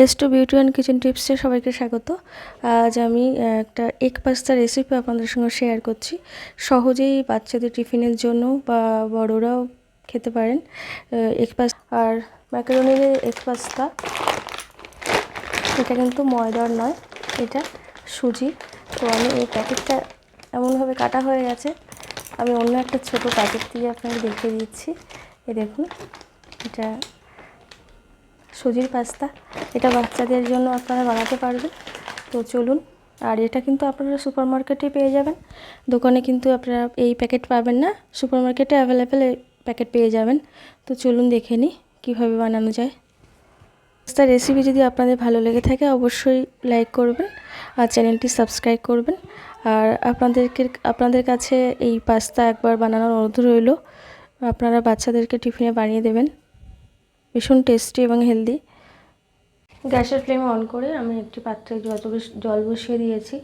S two beauty and kitchen টিপসে সবাইকে স্বাগত। আজ আমি একটা এগ পাস্তা রেসিপি আপনাদের সঙ্গে শেয়ার করছি। সহজেই বাচ্চাদের টিফিনের জন্য বা বড়রাও খেতে পারেন এগ পাস্তা। আর ম্যাকারোনির এগ পাস্তা, এটা কিন্তু ময়দার নয়, এটা সুজি। তো আমি এই প্যাকেটটা এমনভাবে কাটা হয়ে গেছে, আমি অন্য একটা ছোট প্যাকেট দিয়ে আপনাকে দেখিয়ে দিচ্ছি। এই দেখুন, এটা সুজির পাস্তা। এটা বাচ্চাদের জন্য আপনারা বানাতে পারবেন। তো চলুন। আর এটা কিন্তু আপনারা সুপার মার্কেটে পেয়ে যাবেন, দোকানে কিন্তু আপনারা এই প্যাকেট পাবেন না, সুপার মার্কেটে অ্যাভেলেবেল এই প্যাকেট পেয়ে যাবেন। তো চলুন দেখে নিই কীভাবে বানানো যায়। পাস্তা রেসিপি যদি আপনাদের ভালো লেগে থাকে অবশ্যই লাইক করবেন আর চ্যানেলটি সাবস্ক্রাইব করবেন। আর আপনাদের কাছে এই পাস্তা একবার বানানোর অনুরোধ রইল। আপনারা বাচ্চাদেরকে টিফিনে বানিয়ে দেবেন, ভীষণ টেস্টি এবং হেলদি। গ্যাসের ফ্লেম অন করে আমি একটি পাত্রে জল বসিয়ে দিয়েছি।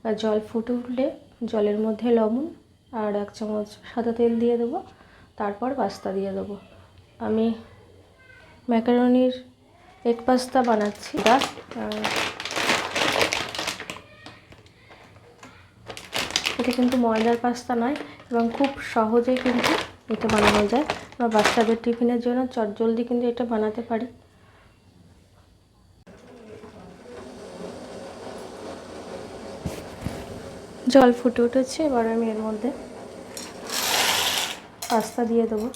আর জল ফুটে উঠলে জলের মধ্যে লবণ আর 1 চামচ সাদা তেল দিয়ে দেবো, তারপর পাস্তা দিয়ে দেবো। আমি ম্যাকারোনির এগ পাস্তা বানাচ্ছি। এটা কিন্তু ময়দার পাস্তা নয় এবং খুব সহজেই কিন্তু এটা বানানো যায়। আমরা বাচ্চাদের টিফিনের জন্য চটজলদি কিন্তু এটা বানাতে পারি। জল ফুটে উঠেছে, এবার আমি এর মধ্যে পাস্তা দিয়ে দেবো।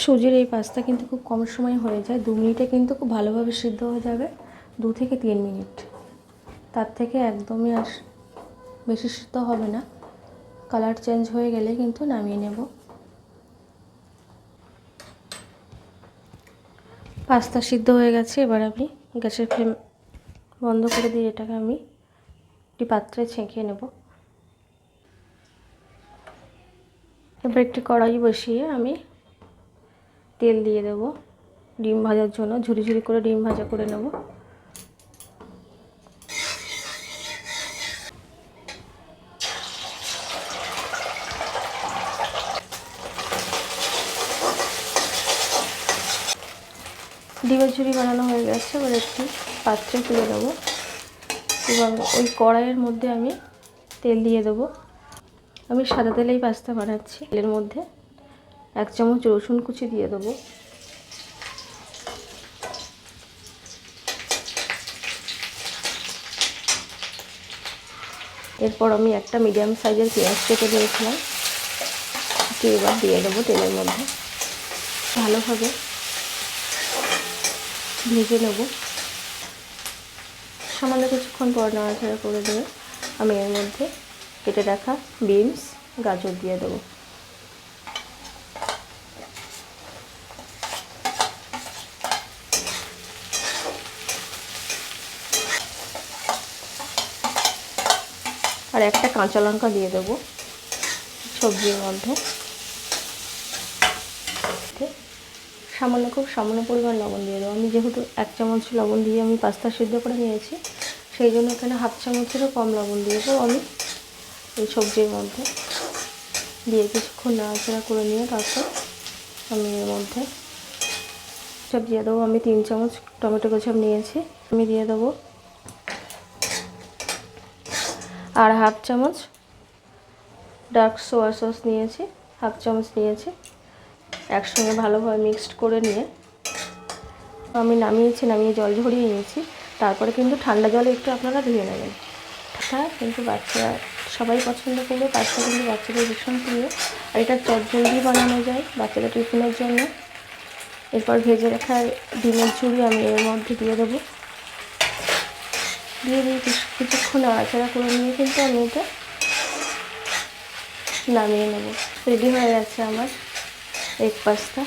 সুজির এই পাস্তা কিন্তু খুব কম সময় হয়ে যায়, 2 মিনিটে কিন্তু খুব ভালোভাবে সিদ্ধ হয়ে যাবে। 2 থেকে 3 মিনিট, তার থেকে একদমই আর বেশি সিদ্ধ হবে না। কালার চেঞ্জ হয়ে গেলে কিন্তু নামিয়ে নেব। পাস্তা সিদ্ধ হয়ে গেছে, এবার আমি গ্যাসের ফ্লেম বন্ধ করে দিয়ে এটাকে আমি একটি পাত্রে ছেঁকে নেব। এবার একটি কড়াই বসিয়ে আমি তেল দিয়ে দেবো ডিম ভাজার জন্য। ঝুরি ঝুরি করে ডিম ভাজা করে নেব। ডিমের ঝুরি বানানো হয়ে গেছে, এবার একটি পাত্রে তুলে দেবো এবং ওই কড়াইয়ের মধ্যে আমি তেল দিয়ে দেবো। আমি সাদা তেলেই পাস্তা বানাচ্ছি। তেলের মধ্যে 1 চামচ রসুন কুচি দিয়ে দেবো। এরপর আমি একটা মিডিয়াম সাইজের পেঁয়াজ কেটে দিয়েছিলাম, এবার দিয়ে দেবো তেলের মধ্যে। ভালোভাবে ভেজে নেব। সামান্য কিছুক্ষণ পর নাড়াচাড়া করে দেবে আমি এর মধ্যে কেটে রাখা বিনস, গাজর দিয়ে দেবো। আর একটা কাঁচা লঙ্কা দিয়ে দেবো সবজির মধ্যে। খুব সামান্য পরিমাণ লবণ দিয়ে দেবো। আমি যেহেতু 1 চামচ লবণ দিয়ে আমি পাস্তা সিদ্ধ করে নিয়েছি, সেই জন্য এখানে 1/2 চামচেরও কম লবণ দিয়ে দেবো আমি এই সবজির মধ্যে। দিয়ে কিছুক্ষণ নাড়াচাড়া করে নিয়ে তারপর আমি এর মধ্যে সব দিয়ে দেবো। আমি 3 চামচ টমেটো কেচাপ নিয়েছি, আমি দিয়ে দেবো। আর 1/2 চামচ ডার্ক সোয়া সস নিয়েছি, 1/2 চামচ নিয়েছি। একসঙ্গে ভালোভাবে মিক্সড করে নিয়ে আমি নামিয়ে জল ঝরিয়ে নিয়েছি। তারপরে কিন্তু ঠান্ডা জলে একটু আপনারা ধুয়ে নেবেন। হ্যাঁ, কিন্তু বাচ্চারা সবাই পছন্দ করবে, পাস্তা কিন্তু বাচ্চাদের ভীষণ প্রিয়। আর এটা চটজলদি বানানো যায় বাচ্চাদের টিফিনের জন্য। এরপর ভেজে রাখা ডিমের ঝুড়ি আমি এর মধ্যে দিয়ে দেবো। দিয়ে কিছুক্ষণ নাড়াচাড়া করে নিয়ে কিন্তু আমি এটা নামিয়ে নেব। রেডি হয়ে গেছে আমার এগ পাস্তা।